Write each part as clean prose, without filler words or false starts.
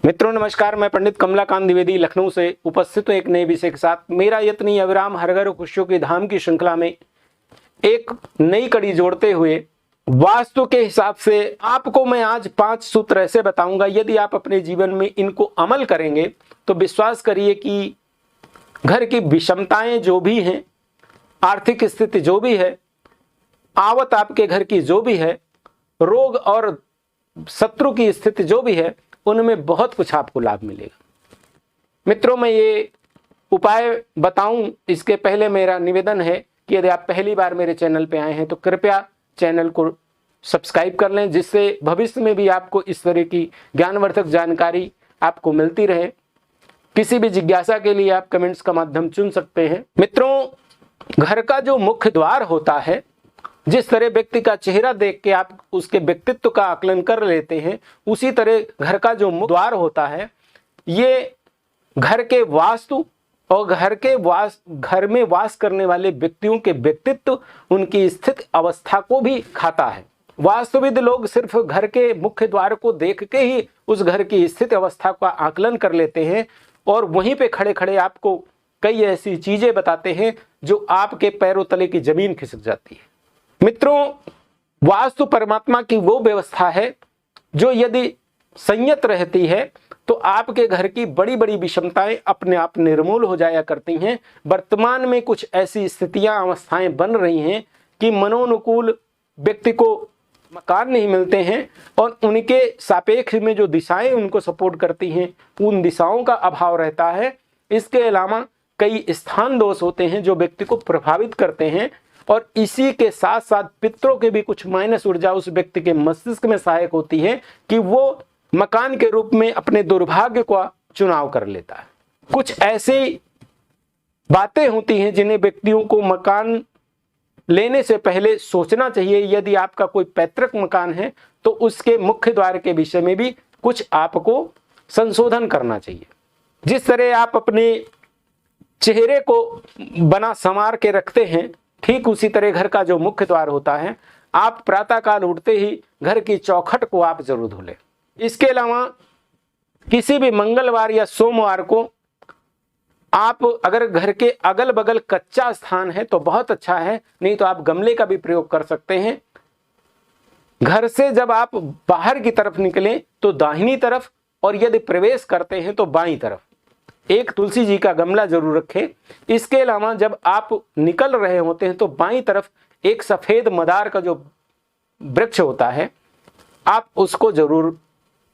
मित्रों नमस्कार, मैं पंडित कमलाकांत द्विवेदी लखनऊ से उपस्थित हूँ एक नए विषय के साथ। मेरा यत्न अविराम हर घर खुशियों की धाम की श्रृंखला में एक नई कड़ी जोड़ते हुए वास्तु के हिसाब से आपको मैं आज 5 सूत्र ऐसे बताऊंगा। यदि आप अपने जीवन में इनको अमल करेंगे तो विश्वास करिए कि घर की विषमताएं जो भी हैं, आर्थिक स्थिति जो भी है, आवत आपके घर की जो भी है, रोग और शत्रु की स्थिति जो भी है, उनमें बहुत कुछ आपको लाभ मिलेगा। मित्रों, मैं ये उपाय बताऊं इसके पहले मेरा निवेदन है कि यदि आप पहली बार मेरे चैनल पे आए हैं तो कृपया चैनल को सब्सक्राइब कर लें, जिससे भविष्य में भी आपको इस तरह की ज्ञानवर्धक जानकारी आपको मिलती रहे। किसी भी जिज्ञासा के लिए आप कमेंट्स का माध्यम चुन सकते हैं। मित्रों, घर का जो मुख्य द्वार होता है, जिस तरह व्यक्ति का चेहरा देख के आप उसके व्यक्तित्व का आकलन कर लेते हैं, उसी तरह घर का जो मुख्य द्वार होता है, ये घर के वास्तु और घर में वास करने वाले व्यक्तियों के व्यक्तित्व, उनकी स्थित अवस्था को भी खाता है। वास्तुविद लोग सिर्फ घर के मुख्य द्वार को देख के ही उस घर की स्थित अवस्था का आकलन कर लेते हैं और वहीं पे खड़े खड़े आपको कई ऐसी चीजें बताते हैं जो आपके पैरों तले की जमीन खिसक जाती है। मित्रों, वास्तु परमात्मा की वो व्यवस्था है जो यदि संयत रहती है तो आपके घर की बड़ी बड़ी विषमताएं अपने आप निर्मूल हो जाया करती हैं। वर्तमान में कुछ ऐसी स्थितियां, अवस्थाएं बन रही हैं कि मनोनुकूल व्यक्ति को मकान नहीं मिलते हैं और उनके सापेक्ष में जो दिशाएं उनको सपोर्ट करती हैं, उन दिशाओं का अभाव रहता है। इसके अलावा कई स्थान दोष होते हैं जो व्यक्ति को प्रभावित करते हैं और इसी के साथ साथ पितरों के भी कुछ माइनस ऊर्जा उस व्यक्ति के मस्तिष्क में सहायक होती है कि वो मकान के रूप में अपने दुर्भाग्य का चुनाव कर लेता है। कुछ ऐसी बातें होती हैं जिन्हें व्यक्तियों को मकान लेने से पहले सोचना चाहिए। यदि आपका कोई पैतृक मकान है तो उसके मुख्य द्वार के विषय में भी कुछ आपको संशोधन करना चाहिए। जिस तरह आप अपने चेहरे को बना संवार के रखते हैं, ठीक उसी तरह घर का जो मुख्य द्वार होता है, आप प्रातःकाल उठते ही घर की चौखट को आप जरूर धो लें। इसके अलावा किसी भी मंगलवार या सोमवार को आप अगर घर के अगल बगल कच्चा स्थान है तो बहुत अच्छा है, नहीं तो आप गमले का भी प्रयोग कर सकते हैं। घर से जब आप बाहर की तरफ निकलें तो दाहिनी तरफ और यदि प्रवेश करते हैं तो बाईं तरफ एक तुलसी जी का गमला जरूर रखें। इसके अलावा जब आप निकल रहे होते हैं तो बाईं तरफ एक सफेद मदार का जो वृक्ष होता है, आप उसको जरूर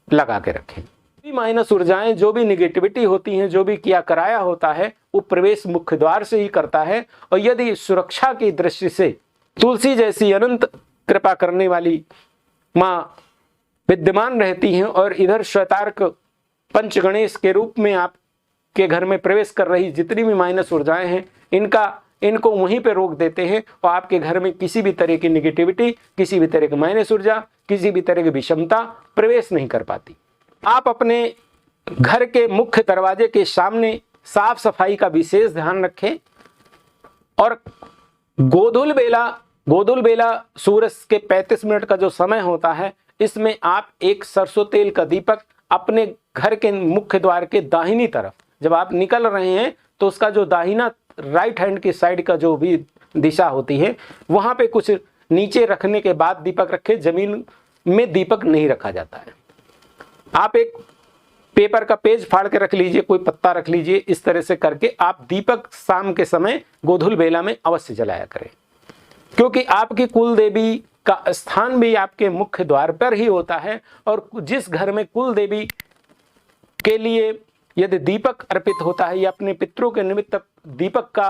लगा के रखें। माइनस ऊर्जाएं, जो भी निगेटिविटी होती हैं, जो भी किया कराया होता है, वो प्रवेश मुख्य द्वार से ही करता है। और यदि सुरक्षा की दृष्टि से तुलसी जैसी अनंत कृपा करने वाली मां विद्यमान रहती हैं और इधर श्वेतार्क पंच गणेश के रूप में आप के घर में प्रवेश कर रही जितनी भी माइनस ऊर्जाएं हैं, इनको वहीं पे रोक देते हैं और आपके घर में किसी भी तरह की निगेटिविटी, किसी भी तरह की माइनस ऊर्जा, किसी भी तरह की विषमता प्रवेश नहीं कर पाती। आप अपने घर के मुख्य दरवाजे के सामने साफ सफाई का विशेष ध्यान रखें और गोधूल बेला सूरज के 35 मिनट का जो समय होता है, इसमें आप एक सरसों तेल का दीपक अपने घर के मुख्य द्वार के दाहिनी तरफ जब आप निकल रहे हैं तो उसका जो दाहिना राइट हैंड की साइड का जो भी दिशा होती है, वहां पे कुछ नीचे रखने के बाद दीपक रखें। जमीन में दीपक नहीं रखा जाता है। आप एक पेपर का पेज फाड़ के रख लीजिए, कोई पत्ता रख लीजिए। इस तरह से करके आप दीपक शाम के समय गोधूल बेला में अवश्य जलाया करें, क्योंकि आपकी कुल देवी का स्थान भी आपके मुख्य द्वार पर ही होता है। और जिस घर में कुल देवी के लिए यदि दीपक अर्पित होता है या अपने पितरों के निमित्त दीपक का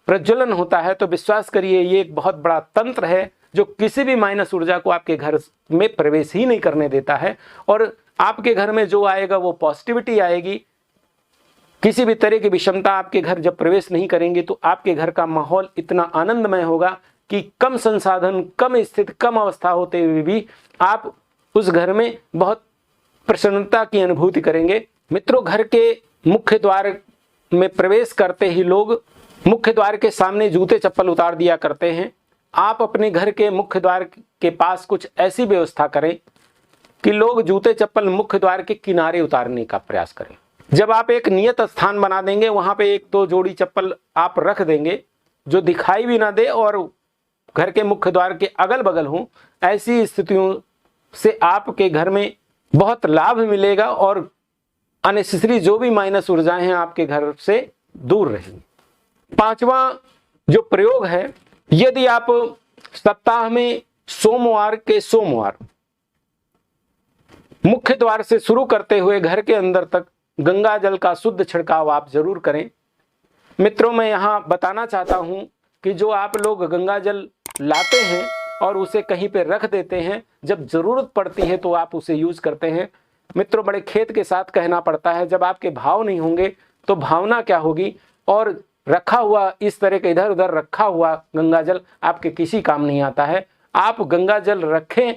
प्रज्वलन होता है, तो विश्वास करिए ये एक बहुत बड़ा तंत्र है जो किसी भी माइनस ऊर्जा को आपके घर में प्रवेश ही नहीं करने देता है। और आपके घर में जो आएगा वो पॉजिटिविटी आएगी। किसी भी तरह की विषमता आपके घर जब प्रवेश नहीं करेंगे तो आपके घर का माहौल इतना आनंदमय होगा कि कम संसाधन, कम स्थिति, कम अवस्था होते हुए भी आप उस घर में बहुत प्रसन्नता की अनुभूति करेंगे। मित्रों, घर के मुख्य द्वार में प्रवेश करते ही लोग मुख्य द्वार के सामने जूते चप्पल उतार दिया करते हैं। आप अपने घर के मुख्य द्वार के पास कुछ ऐसी व्यवस्था करें कि लोग जूते चप्पल मुख्य द्वार के किनारे उतारने का प्रयास करें। जब आप एक नियत स्थान बना देंगे, वहां पे 1-2 जोड़ी चप्पल आप रख देंगे जो दिखाई भी ना दे और घर के मुख्य द्वार के अगल बगल हों, ऐसी स्थितियों से आपके घर में बहुत लाभ मिलेगा और अननेसेसरी जो भी माइनस ऊर्जाएं हैं आपके घर से दूर रहेंगी। 5वां जो प्रयोग है, यदि आप सप्ताह में सोमवार के सोमवार मुख्य द्वार से शुरू करते हुए घर के अंदर तक गंगा जल का शुद्ध छिड़काव आप जरूर करें। मित्रों, मैं यहाँ बताना चाहता हूँ कि जो आप लोग गंगा जल लाते हैं और उसे कहीं पे रख देते हैं, जब जरूरत पड़ती है तो आप उसे यूज करते हैं। मित्रों, बड़े खेद के साथ कहना पड़ता है, जब आपके भाव नहीं होंगे तो भावना क्या होगी। और रखा हुआ इस तरह के इधर उधर रखा हुआ गंगा जल आपके किसी काम नहीं आता है। आप गंगा जल रखें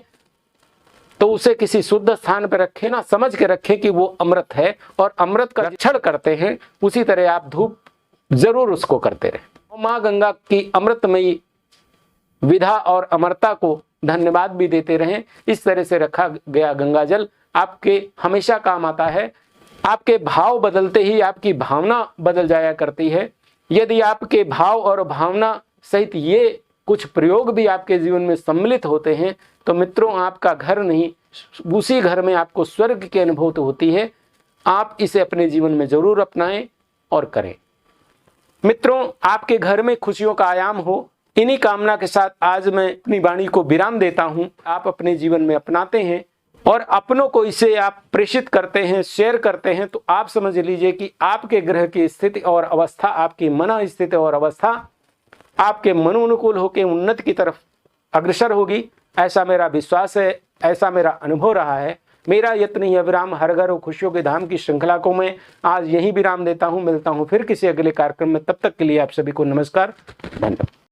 तो उसे किसी शुद्ध स्थान पर रखें ना, समझ के रखें कि वो अमृत है और अमृत का रक्षण करते हैं, उसी तरह आप धूप जरूर उसको करते रहें। माँ गंगा की अमृतमयी विधा और अमरता को धन्यवाद भी देते रहें। इस तरह से रखा गया गंगा जल आपके हमेशा काम आता है। आपके भाव बदलते ही आपकी भावना बदल जाया करती है। यदि आपके भाव और भावना सहित ये कुछ प्रयोग भी आपके जीवन में सम्मिलित होते हैं तो मित्रों, आपका घर नहीं, उसी घर में आपको स्वर्ग की अनुभूति होती है। आप इसे अपने जीवन में जरूर अपनाएं और करें। मित्रों, आपके घर में खुशियों का आयाम हो, इन्हीं कामना के साथ आज मैं अपनी वाणी को विराम देता हूं। आप अपने जीवन में अपनाते हैं और अपनों को इसे आप प्रेषित करते हैं, शेयर करते हैं, तो आप समझ लीजिए कि आपके ग्रह की स्थिति और अवस्था, आपकी मन स्थिति और अवस्था आपके मनोनुकूल होकर उन्नति की तरफ अग्रसर होगी। ऐसा मेरा विश्वास है, ऐसा मेरा अनुभव रहा है। मेरा यत्न ही अविराम हर घर खुशियों के धाम की श्रृंखला को मैं आज यहीं विराम देता हूं। मिलता हूं फिर किसी अगले कार्यक्रम में। तब तक के लिए आप सभी को नमस्कार, धन्यवाद।